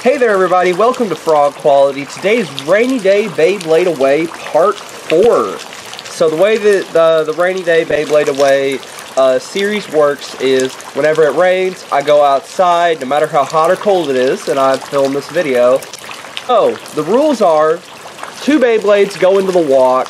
Hey there everybody, welcome to Frog Quality. Today's Rainy Day Beyblade Away Part 4. So the way that the Rainy Day Beyblade Away series works is whenever it rains, I go outside, no matter how hot or cold it is, and I film this video. So, the rules are, 2 Beyblades go into the walk,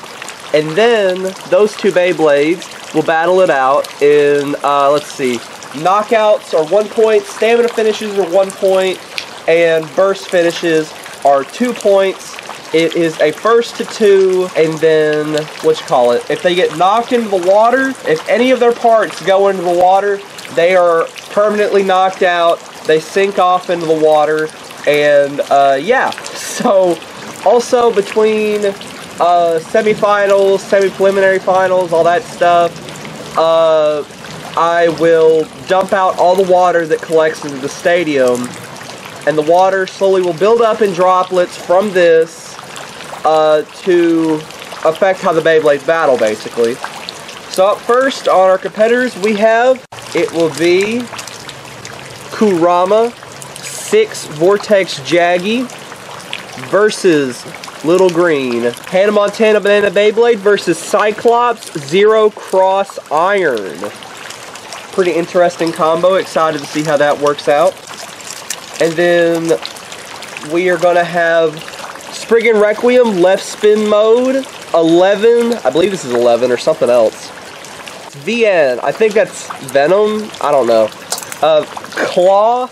and then those 2 Beyblades will battle it out in, let's see, knockouts are 1 point, stamina finishes are 1 point, and burst finishes are 2 points. It is a first to 2, and then, if they get knocked into the water, if any of their parts go into the water, they are permanently knocked out, they sink off into the water, and, yeah. So, also between, semifinals, semi-preliminary finals, all that stuff, I will dump out all the water that collects into the stadium, and the water slowly will build up in droplets from this to affect how the Beyblades battle, basically. So up first on our competitors we have, it will be Kurama 6 Vortex Jaggy versus Little Green. Hannah Montana Banana Beyblade versus Cyclops Zero Cross Iron. Pretty interesting combo, excited to see how that works out. And then we are going to have Spriggan Requiem left spin mode 11. I believe this is 11 or something else. VN. I think that's Venom. I don't know. Claw.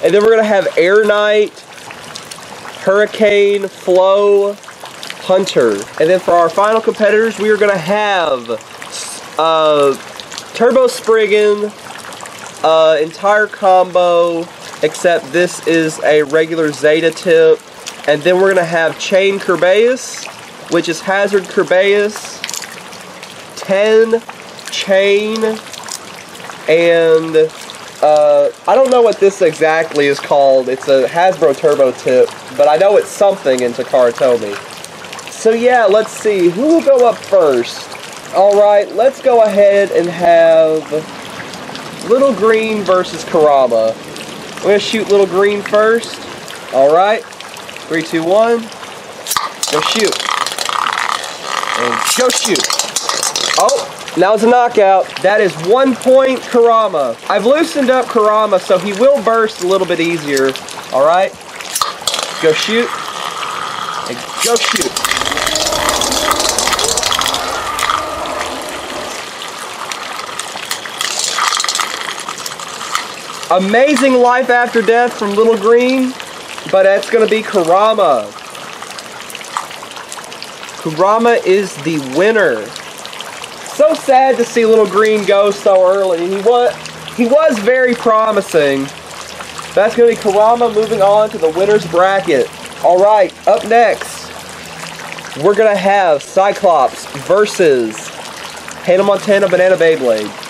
And then we're going to have Air Knight, Hurricane, Flow, Hunter. And then for our final competitors, we are going to have Turbo Spriggan, entire combo, except this is a regular Zeta tip. And then we're going to have Chain Kerbeus, which is Hazard Kerbeus, 10 Chain, and I don't know what this exactly is called. It's a Hasbro Turbo tip, but I know it's something in Takara Tomy. So yeah, let's see, who will go up first? Alright, let's go ahead and have Little Green versus Kurama. We're going to shoot Little Green first. Alright. 3, 2, 1. Go shoot. And go shoot. Oh, now it's a knockout. That is 1 point Kurama. I've loosened up Kurama so he will burst a little bit easier. Alright. Go shoot. And go shoot. Amazing life after death from Little Green, but that's going to be Kurama. Kurama is the winner. So sad to see Little Green go so early. He was very promising. That's going to be Kurama moving on to the winner's bracket. Alright, up next, we're going to have Cyclops versus Hannah Montana Banana Beyblade.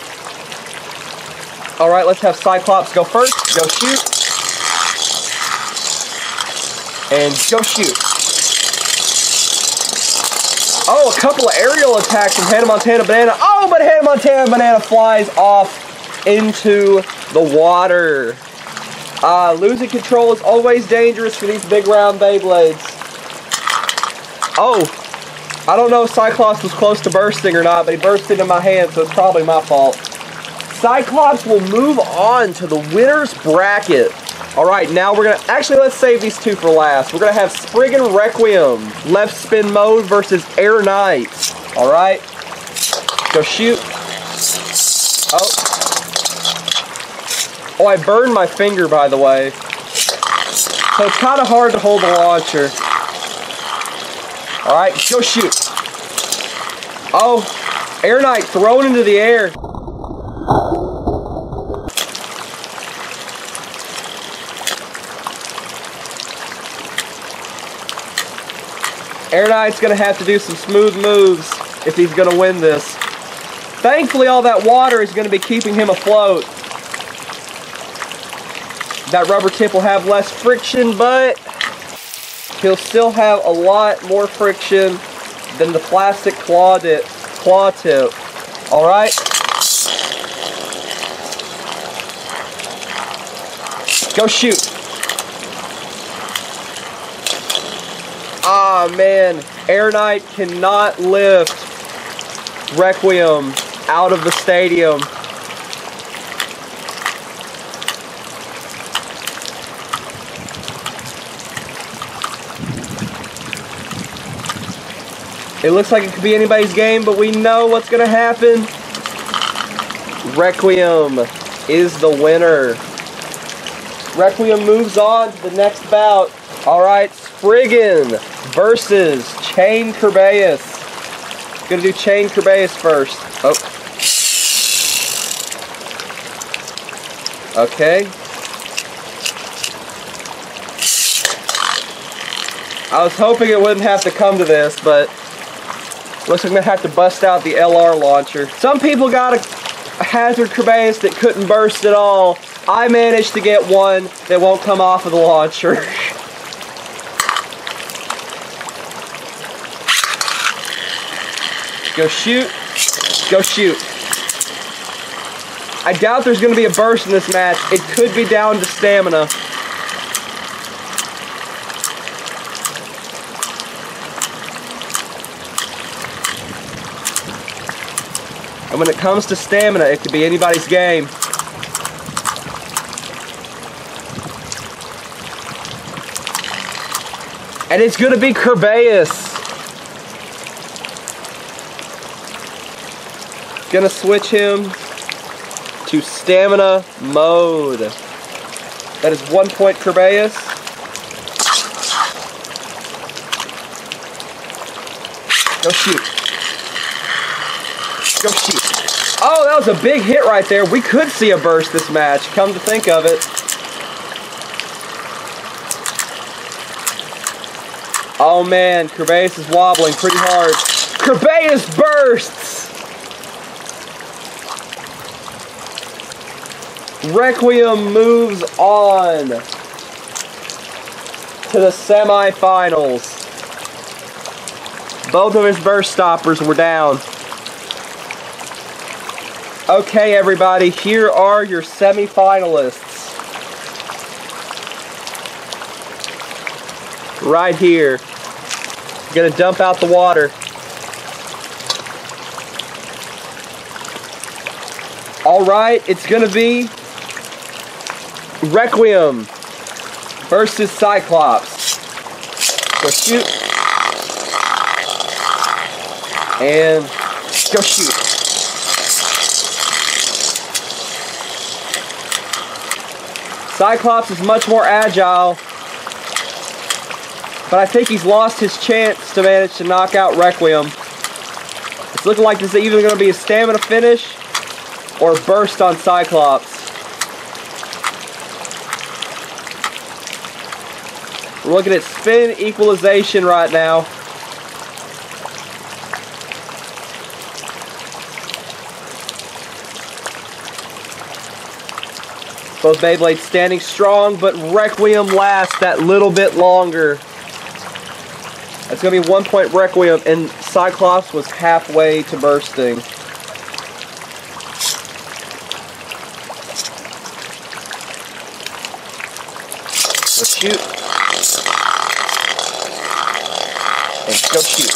Alright, let's have Cyclops go first. Go shoot. And go shoot. Oh, a couple of aerial attacks from Hannah Montana Banana. Oh, but Hannah Montana Banana flies off into the water. Losing control is always dangerous for these big round Beyblades. Oh, I don't know if Cyclops was close to bursting or not, but he burst into my hand, so it's probably my fault. Cyclops will move on to the winner's bracket. Alright, now we're going to... Actually, let's save these 2 for last. We're going to have Spriggan Requiem, left spin mode versus Air Knight. Alright. Go shoot. Oh. Oh, I burned my finger, by the way. So it's kind of hard to hold the launcher. Alright, go shoot. Oh, Air Knight thrown into the air. Air Knight's going to have to do some smooth moves if he's going to win this. Thankfully, all that water is going to be keeping him afloat. That rubber tip will have less friction, but he'll still have a lot more friction than the plastic claw tip. Alright? Go shoot. Ah, man. Air Knight cannot lift Requiem out of the stadium. It looks like it could be anybody's game, but we know what's going to happen. Requiem is the winner. Requiem moves on to the next bout. Alright, Spriggan versus Chain Kerbeus. Gonna do Chain Kerbeus first. Oh. Okay. I was hoping it wouldn't have to come to this, but looks like I'm gonna have to bust out the LR launcher. Some people got a Hazard Kerbeus that couldn't burst at all. I managed to get one that won't come off of the launcher. Go shoot. Go shoot. I doubt there's going to be a burst in this match. It could be down to stamina. And when it comes to stamina, it could be anybody's game. And it's going to be Kerbeus. Gonna switch him to stamina mode. That is 1 point Kerbeus. Go shoot. Go shoot. Oh, that was a big hit right there. We could see a burst this match, come to think of it. Oh man, Kerbeus is wobbling pretty hard. Kerbeus bursts! Requiem moves on to the semifinals. Both of his burst stoppers were down. Okay, everybody, here are your semifinalists. Right here. Gonna dump out the water. Alright, it's gonna be Requiem versus Cyclops. Go shoot. And go shoot. Cyclops is much more agile, but I think he's lost his chance to manage to knock out Requiem. It's looking like this is either going to be a stamina finish or burst on Cyclops. We're looking at spin equalization right now. Both Beyblades standing strong, but Requiem lasts that little bit longer. That's going to be 1 point Requiem, and Cyclops was halfway to bursting. Let's shoot. And go shoot.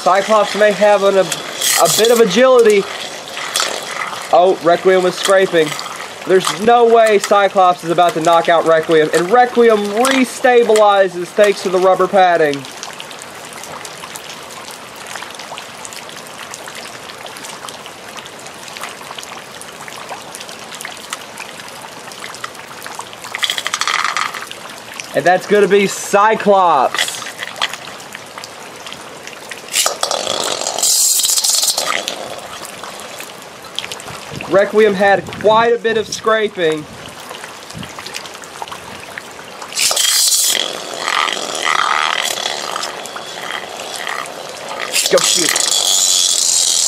Cyclops may have a bit of agility. Oh, Requiem was scraping. There's no way Cyclops is about to knock out Requiem, and Requiem restabilizes thanks to the rubber padding. And that's going to be Cyclops. Requiem had quite a bit of scraping. Go shoot.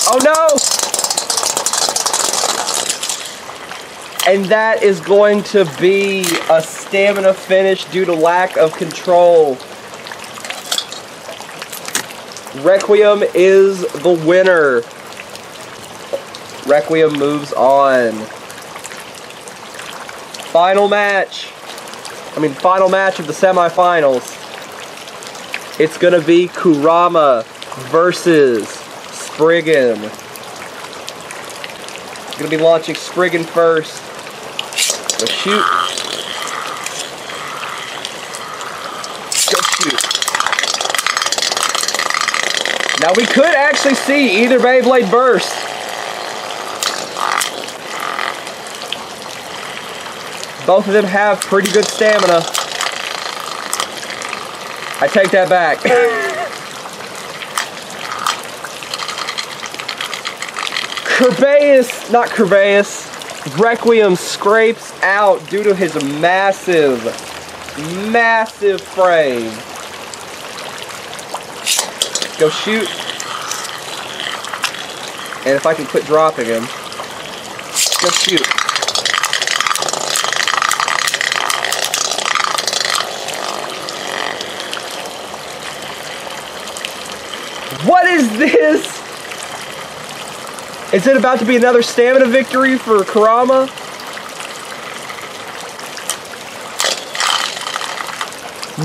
Oh no! And that is going to be a stamina finish due to lack of control. Requiem is the winner. Requiem moves on. Final match. final match of the semifinals. It's gonna be Kurama versus Spriggan. Gonna be launching Spriggan first. Go shoot. Go shoot. Now we could actually see either Beyblade burst. Both of them have pretty good stamina. I take that back. Requiem scrapes out due to his massive frame. Go shoot. And if I can quit dropping him, go shoot. What is this? Is it about to be another stamina victory for Kurama?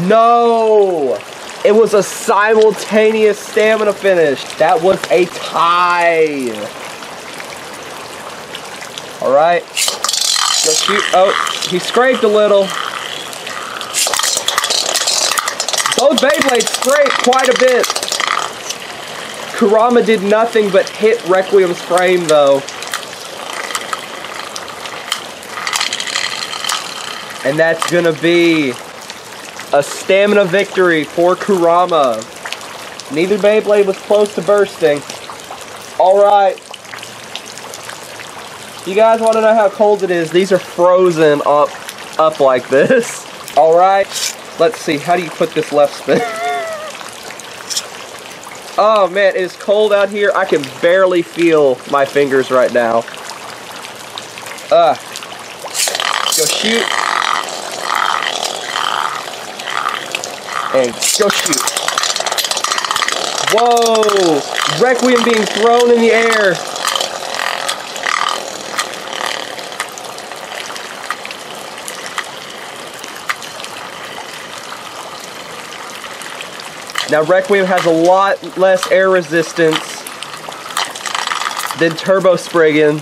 No! It was a simultaneous stamina finish. That was a tie. Alright. Go shoot. Oh, he scraped a little. Both Beyblades scraped quite a bit. Kurama did nothing but hit Requiem's frame, though. And that's gonna be a stamina victory for Kurama. Neither Beyblade was close to bursting. Alright. You guys want to know how cold it is? These are frozen up like this. Alright. Let's see. How do you put this left spin? Oh man, it is cold out here. I can barely feel my fingers right now. Go shoot. And go shoot. Whoa! Requiem being thrown in the air. Now Requiem has a lot less air resistance than Turbo Spriggan.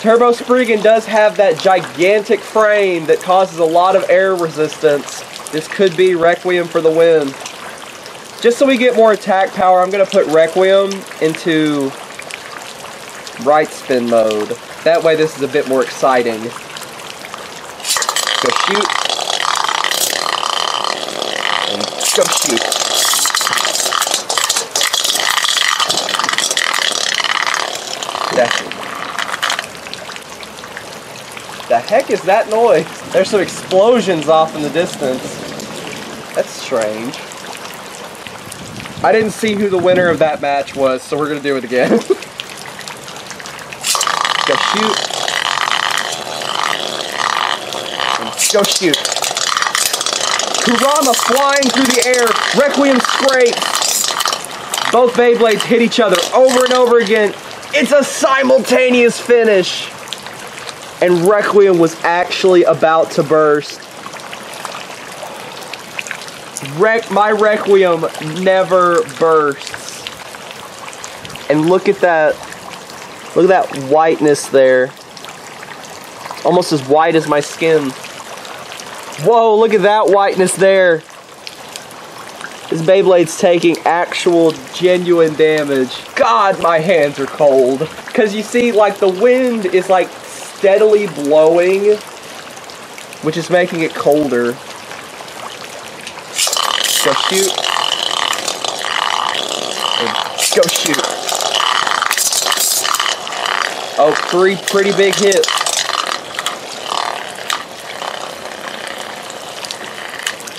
Turbo Spriggan does have that gigantic frame that causes a lot of air resistance. This could be Requiem for the win. Just so we get more attack power, I'm going to put Requiem into right spin mode. That way this is a bit more exciting. Go shoot. And go shoot. That's it. The heck is that noise? There's some explosions off in the distance. That's strange. I didn't see who the winner of that match was, so we're gonna do it again. Go shoot. And go shoot. Kurama flying through the air. Requiem scrapes. Both Beyblades hit each other over and over again. It's a simultaneous finish. And Requiem was actually about to burst. My Requiem never bursts. And look at that. Look at that whiteness there. Almost as white as my skin. Whoa, look at that whiteness there. This Beyblade's taking actual, genuine damage. God, my hands are cold. Because you see, like, the wind is, like, steadily blowing, which is making it colder. Go shoot. And go shoot. Oh, 3 pretty big hits.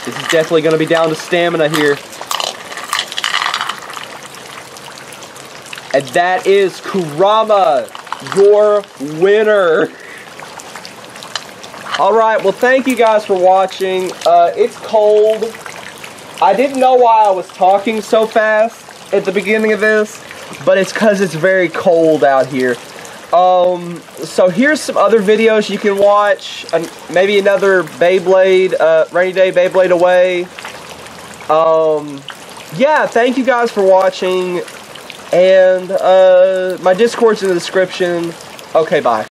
This is definitely going to be down to stamina here. And that is Kurama, your winner. Alright, well thank you guys for watching. It's cold. I didn't know why I was talking so fast at the beginning of this, but it's because it's very cold out here. So here's some other videos you can watch. Maybe another Beyblade, Rainy Day Beyblade Away. Yeah, thank you guys for watching. And, my Discord's in the description. Okay, bye.